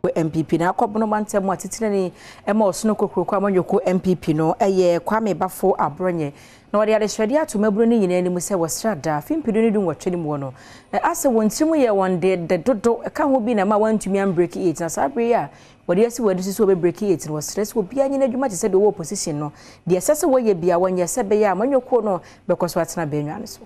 NPP na Bono mantem atitire ema osono kokroko amanyoko NPP no eye Kwame Bafo Abronye na odi adehwede atomaburu ni nyina anim se wasrada fimpidu ni dum watwene mu no ase wontimu ye wonde de dodo ka ho bi na ma wantumi am break it na sabre ya wodi asi wadi so be break it no stress wo bia nyina adwuma te se de wo opposition no de asese wo ye bia wonye se be ya amanyoko no bekoso atena benwane so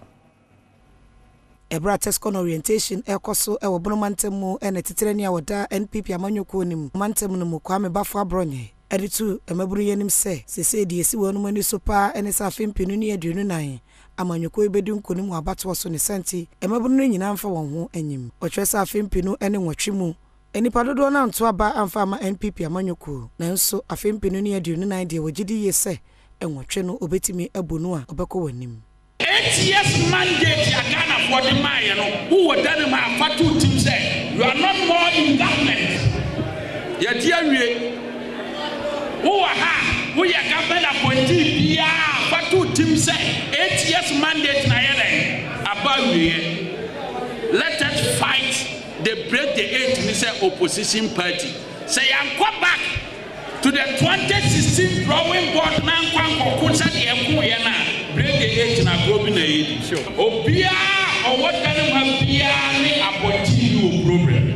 Ebra Tescon orientation ekoso ewo Bono mantem mu ene titirani awoda NPP amanyoko nim mantem no mu Kwame Bafo Abronye editu emaburu yenim se sese de esi wonu mani so pa ene sa fempinu ni aduonu nan amanyoko ebedi nkonim abato so ne senti emaburu no nyina amfa won ho anyim otwe sa fempinu ene nwatwe mu enipa dodo na nto aba amfa ama NPP amanyoko nanso afempinu ni aduonu nan de wogidi yese enwatwe no obetimi abonu a obekọ wanim 8 years mandate ya Ghana for the man, who would tell him how two teams say, you are not more in government. Yet here who are government appointee, for two teams say, 8 years mandate na about we. Let us fight the break the 8 Mr. Opposition Party. Say I'm come back to the 2016 drawing board now Kunsa the break the 8 na go na yedi obia or what kind of bia ni appointee problem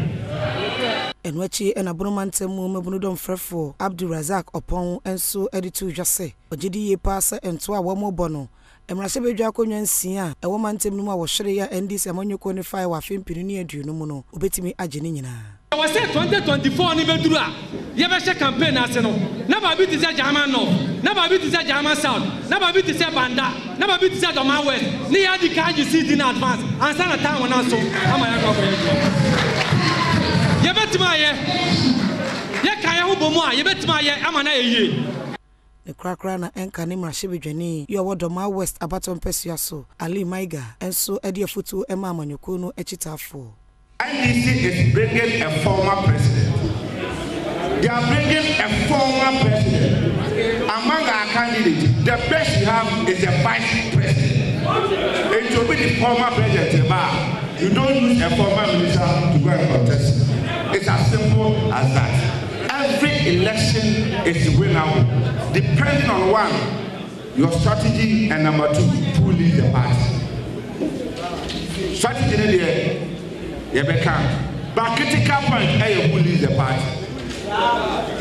enwachi ena Bono mantem mu mabunu dom frefo Abdulrazak Opon enso editu dwase ogidi ye pass ento a wo mo Bono emrase bedwa akonwa nsia e wo mantem mu a wo hwere ya NDC amanyoko ne 5 wa fempinu ni aduonu mu no obetimi agye ne nyina I was 2024 ni beduru a ye be she campaign ase no na ba bi ti se German no na ba bi ti se German South na ba bi ti se Banda na ba bi ti se Doma West ni ya di kan see in advance ansa na time wona so ama ya go ye betima ye kan ya ho bomu a ye betima ye ama na ye ne krakra na enka ne mrahye bedwani yo wo Doma West abaton pesua so Ali Maiga enso ede afutu ema amanyoko no echitafo NDC is bringing a former president. They are bringing a former president. Among our candidates, the best we have is a vice president. It will be the former president. You don't use a former minister to go and contest. It's as simple as that. Every election is winnable, depending on one, your strategy, and number two, who leads the party. Strategy, but critical point, who leads the party.